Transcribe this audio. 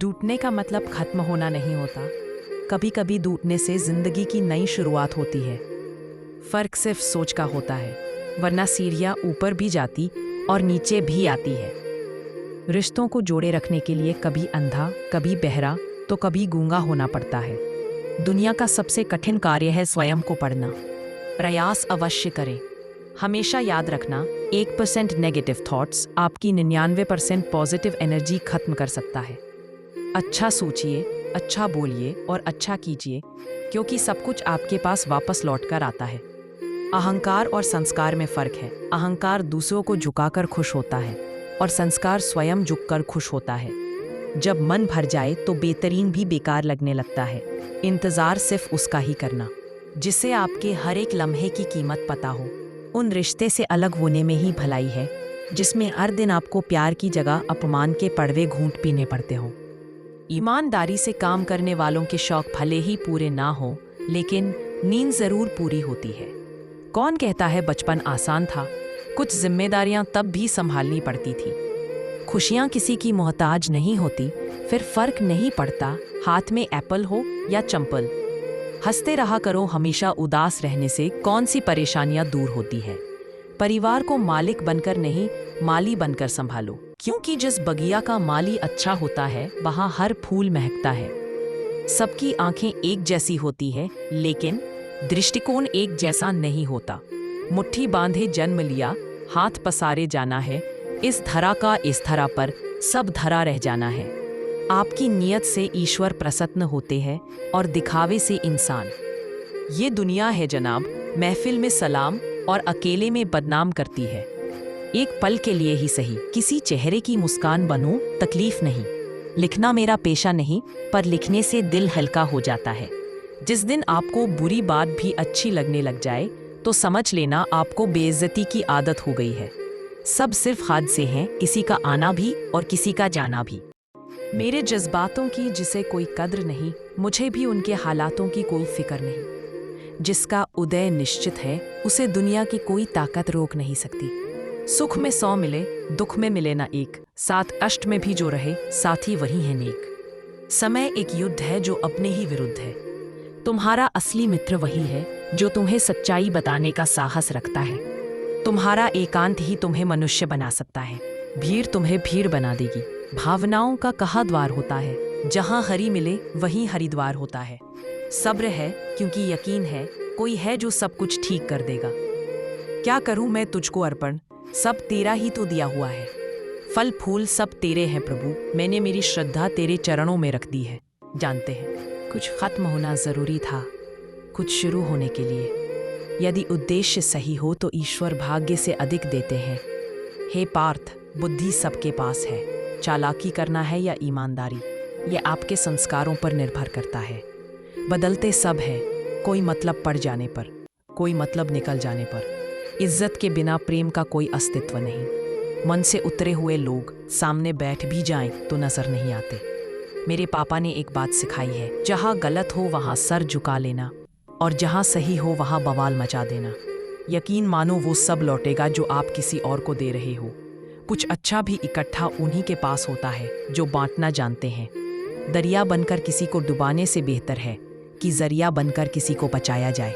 टूटने का मतलब खत्म होना नहीं होता। कभी कभी टूटने से जिंदगी की नई शुरुआत होती है। फर्क सिर्फ सोच का होता है, वरना सीढ़ियाँ ऊपर भी जाती और नीचे भी आती है। रिश्तों को जोड़े रखने के लिए कभी अंधा, कभी बहरा, तो कभी गूंगा होना पड़ता है। दुनिया का सबसे कठिन कार्य है स्वयं को पढ़ना। प्रयास अवश्य करें। हमेशा याद रखना, 1% नेगेटिव थॉट्स आपकी 99% पॉजिटिव एनर्जी खत्म कर सकता है। अच्छा सोचिए, अच्छा बोलिए और अच्छा कीजिए, क्योंकि सब कुछ आपके पास वापस लौटकर आता है। अहंकार और संस्कार में फर्क है। अहंकार दूसरों को झुकाकर खुश होता है और संस्कार स्वयं झुककर खुश होता है। जब मन भर जाए तो बेहतरीन भी बेकार लगने लगता है। इंतजार सिर्फ उसका ही करना जिसे आपके हर एक लम्हे की कीमत पता हो। उन रिश्ते से अलग होने में ही भलाई है जिसमें हर दिन आपको प्यार की जगह अपमान के कड़वे घूंट पीने पड़ते हो। ईमानदारी से काम करने वालों के शौक भले ही पूरे ना हो, लेकिन नींद जरूर पूरी होती है। कौन कहता है बचपन आसान था? कुछ जिम्मेदारियां तब भी संभालनी पड़ती थी। खुशियां किसी की मोहताज नहीं होती, फिर फर्क नहीं पड़ता हाथ में एप्पल हो या चंपल। हंसते रहा करो, हमेशा उदास रहने से कौन सी परेशानियां दूर होती है। परिवार को मालिक बनकर नहीं, माली बनकर संभालो, क्योंकि जिस बगिया का माली अच्छा होता है वहां हर फूल महकता है। सबकी आंखें एक जैसी होती है, लेकिन दृष्टिकोण एक जैसा नहीं होता। मुट्ठी बांधे जन्म लिया, हाथ पसारे जाना है। इस धरा का इस धरा पर सब धरा रह जाना है। आपकी नियत से ईश्वर प्रसन्न होते हैं और दिखावे से इंसान। ये दुनिया है जनाब, महफिल में सलाम और अकेले में बदनाम करती है। एक पल के लिए ही सही किसी चेहरे की मुस्कान बनो, तकलीफ नहीं। लिखना मेरा पेशा नहीं, पर लिखने से दिल हल्का हो जाता है। जिस दिन आपको बुरी बात भी अच्छी लगने लग जाए तो समझ लेना आपको बेइज्जती की आदत हो गई है। सब सिर्फ हादसे हैं, किसी का आना भी और किसी का जाना भी। मेरे जज्बातों की जिसे कोई कद्र नहीं, मुझे भी उनके हालातों की कोई फिक्र नहीं। जिसका उदय निश्चित है उसे दुनिया की कोई ताकत रोक नहीं सकती। सुख में 100 मिले, दुख में मिले ना एक, साथ कष्ट में भी जो रहे साथी वही है नेक। समय एक युद्ध है जो अपने ही विरुद्ध है। तुम्हारा असली मित्र वही है जो तुम्हें सच्चाई बताने का साहस रखता है। तुम्हारा एकांत ही तुम्हें मनुष्य बना सकता है। भीड़ तुम्हें भीड़ बना देगी। भावनाओं का कहाँ द्वार होता है? जहाँ हरि मिले वहीं हरिद्वार होता है। सब्र है क्योंकि यकीन है कोई है जो सब कुछ ठीक कर देगा। क्या करूं मैं तुझको अर्पण, सब तेरा ही तो दिया हुआ है। फल फूल सब तेरे हैं प्रभु, मैंने मेरी श्रद्धा तेरे चरणों में रख दी है। जानते हैं कुछ खत्म होना जरूरी था कुछ शुरू होने के लिए। यदि उद्देश्य सही हो तो ईश्वर भाग्य से अधिक देते हैं। हे पार्थ, बुद्धि सबके पास है। चालाकी करना है या ईमानदारी, ये आपके संस्कारों पर निर्भर करता है। बदलते सब है, कोई मतलब पड़ जाने पर, कोई मतलब निकल जाने पर। इज्जत के बिना प्रेम का कोई अस्तित्व नहीं। मन से उतरे हुए लोग सामने बैठ भी जाएं तो नजर नहीं आते। मेरे पापा ने एक बात सिखाई है, जहाँ गलत हो वहाँ सर झुका लेना और जहाँ सही हो वहाँ बवाल मचा देना। यकीन मानो वो सब लौटेगा जो आप किसी और को दे रहे हो। कुछ अच्छा भी इकट्ठा उन्हीं के पास होता है जो बांटना जानते हैं। दरिया बनकर किसी को डुबाने से बेहतर है कि जरिया बनकर किसी को बचाया जाए।